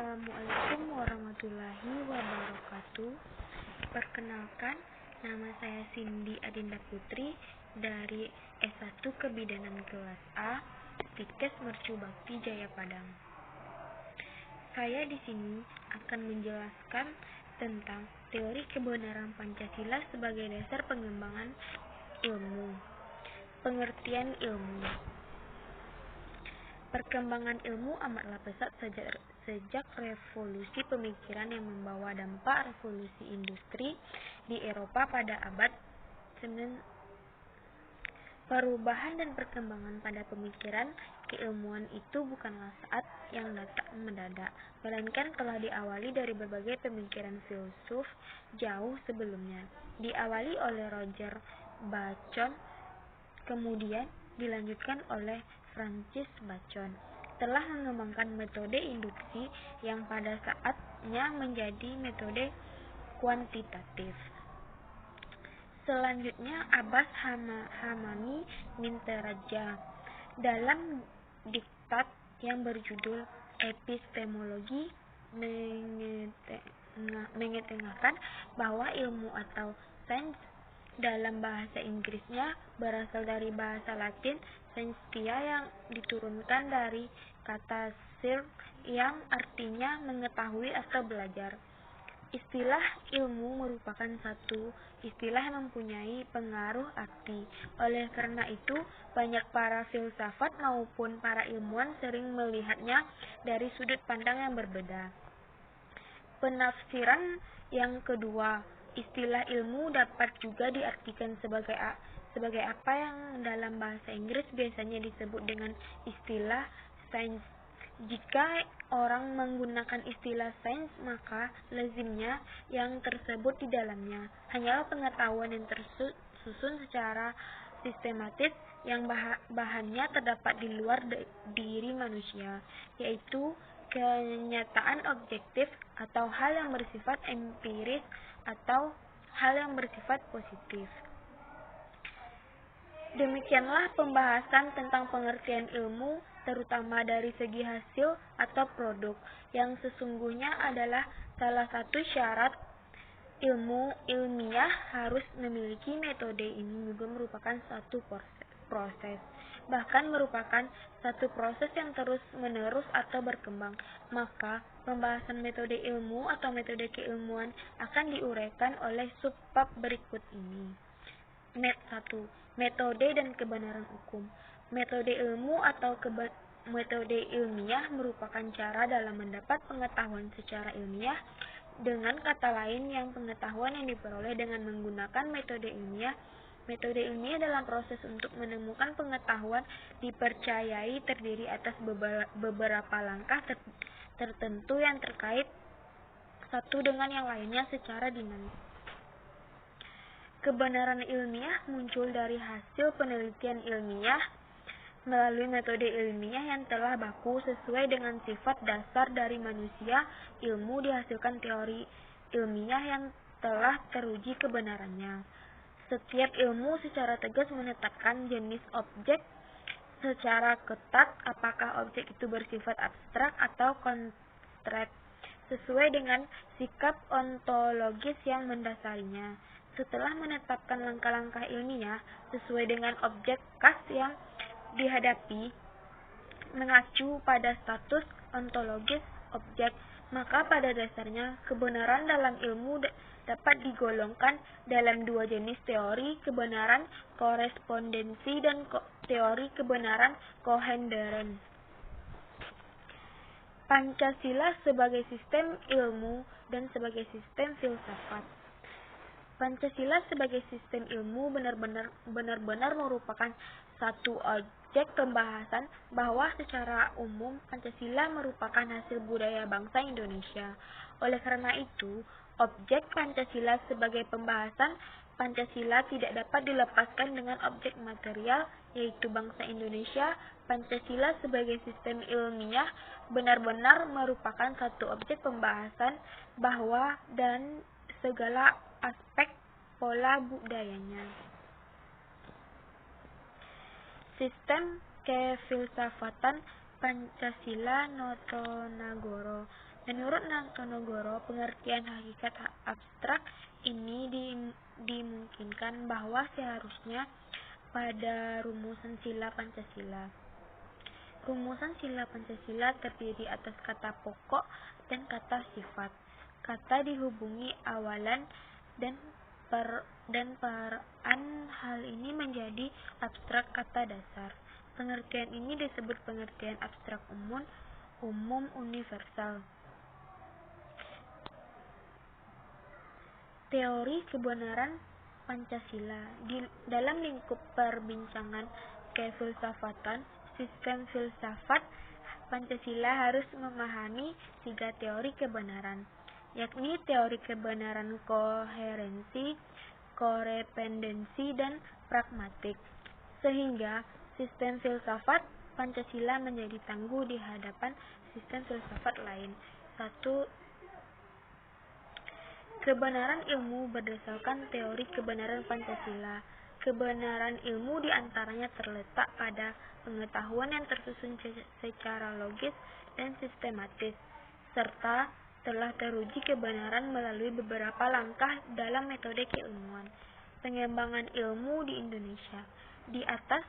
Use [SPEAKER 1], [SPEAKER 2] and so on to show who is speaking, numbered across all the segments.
[SPEAKER 1] Assalamualaikum warahmatullahi wabarakatuh. Perkenalkan, nama saya Cindy Adinda Putri dari S1 Kebidanan kelas A, Stikes Mercu Bakti Jaya Padang. Saya di sini akan menjelaskan tentang teori kebenaran Pancasila sebagai dasar pengembangan ilmu. Pengertian ilmu. Perkembangan ilmu amatlah pesat sejak revolusi pemikiran yang membawa dampak revolusi industri di Eropa pada abad 9. Perubahan dan perkembangan pada pemikiran keilmuan itu bukanlah saat yang datang mendadak, melainkan telah diawali dari berbagai pemikiran filsuf jauh sebelumnya. Diawali oleh Roger Bacon, kemudian dilanjutkan oleh Francis Bacon, telah mengembangkan metode induksi yang pada saatnya menjadi metode kuantitatif. Selanjutnya Abbas Hamami Minteraja dalam diktat yang berjudul Epistemologi mengetengahkan bahwa ilmu atau sains dalam bahasa Inggrisnya berasal dari bahasa Latin scientia yang diturunkan dari kata science yang artinya mengetahui atau belajar. Istilah ilmu merupakan satu istilah yang mempunyai pengaruh arti. Oleh karena itu, banyak para filsafat maupun para ilmuwan sering melihatnya dari sudut pandang yang berbeda. Penafsiran yang kedua, istilah ilmu dapat juga diartikan sebagai apa yang dalam bahasa Inggris biasanya disebut dengan istilah sains. Jika orang menggunakan istilah sains, maka lazimnya yang tersebut di dalamnya hanyalah pengetahuan yang tersusun secara sistematis yang bahannya terdapat di luar diri manusia, yaitu kenyataan objektif atau hal yang bersifat empiris atau hal yang bersifat positif. Demikianlah pembahasan tentang pengertian ilmu, terutama dari segi hasil atau produk, yang sesungguhnya adalah salah satu syarat ilmu ilmiah harus memiliki. Metode ini juga merupakan satu proses, bahkan merupakan satu proses yang terus-menerus atau berkembang. Maka, pembahasan metode ilmu atau metode keilmuan akan diuraikan oleh subbab berikut ini. 1. Metode dan kebenaran hukum. Metode ilmu atau metode ilmiah merupakan cara dalam mendapat pengetahuan secara ilmiah. Dengan kata lain, yang pengetahuan yang diperoleh dengan menggunakan metode ilmiah. Metode ilmiah dalam proses untuk menemukan pengetahuan dipercayai terdiri atas beberapa langkah tertentu yang terkait satu dengan yang lainnya secara dinamis. Kebenaran ilmiah muncul dari hasil penelitian ilmiah melalui metode ilmiah yang telah baku sesuai dengan sifat dasar dari manusia. Ilmu dihasilkan teori ilmiah yang telah teruji kebenarannya. Setiap ilmu secara tegas menetapkan jenis objek secara ketat, apakah objek itu bersifat abstrak atau konkret, sesuai dengan sikap ontologis yang mendasarinya. Setelah menetapkan langkah-langkah ilmiah sesuai dengan objek khas yang dihadapi, mengacu pada status ontologis objek, maka pada dasarnya kebenaran dalam ilmu dapat digolongkan dalam dua jenis: teori kebenaran korespondensi dan teori kebenaran koheren. Pancasila sebagai sistem ilmu dan sebagai sistem filsafat. Pancasila sebagai sistem ilmu benar-benar merupakan satu objek pembahasan bahwa secara umum Pancasila merupakan hasil budaya bangsa Indonesia. Oleh karena itu, objek Pancasila sebagai pembahasan Pancasila tidak dapat dilepaskan dengan objek material, yaitu bangsa Indonesia. Pancasila sebagai sistem ilmiah benar-benar merupakan satu objek pembahasan bahwa dan segala aspek pola budayanya. Sistem kefilsafatan Pancasila Notonagoro. Menurut Nangkonogoro, pengertian hakikat abstrak ini dimungkinkan bahwa seharusnya pada rumusan sila Pancasila. Rumusan sila Pancasila terdiri atas kata pokok dan kata sifat. Kata dihubungi awalan dan peran hal ini menjadi abstrak kata dasar. Pengertian ini disebut pengertian abstrak umum universal. Teori kebenaran Pancasila. Dalam lingkup perbincangan kefilsafatan, sistem filsafat Pancasila harus memahami 3 teori kebenaran, yakni teori kebenaran koherensi, korespondensi, dan pragmatik. Sehingga sistem filsafat Pancasila menjadi tangguh di hadapan sistem filsafat lain. 1. Kebenaran ilmu berdasarkan teori kebenaran Pancasila. Kebenaran ilmu diantaranya terletak pada pengetahuan yang tersusun secara logis dan sistematis, serta telah teruji kebenaran melalui beberapa langkah dalam metode keilmuan. Pengembangan ilmu di Indonesia. Di atas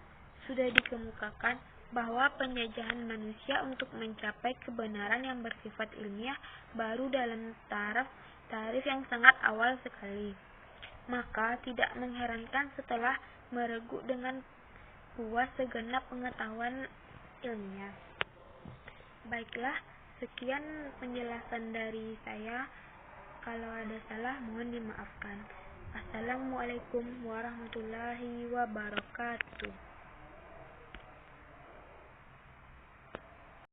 [SPEAKER 1] sudah dikemukakan bahwa penjajahan manusia untuk mencapai kebenaran yang bersifat ilmiah baru dalam taraf yang sangat awal sekali. Maka tidak mengherankan setelah meregu dengan puas segenap pengetahuan ilmiah. Baiklah, sekian penjelasan dari saya. Kalau ada salah mohon dimaafkan. Assalamualaikum warahmatullahi wabarakatuh.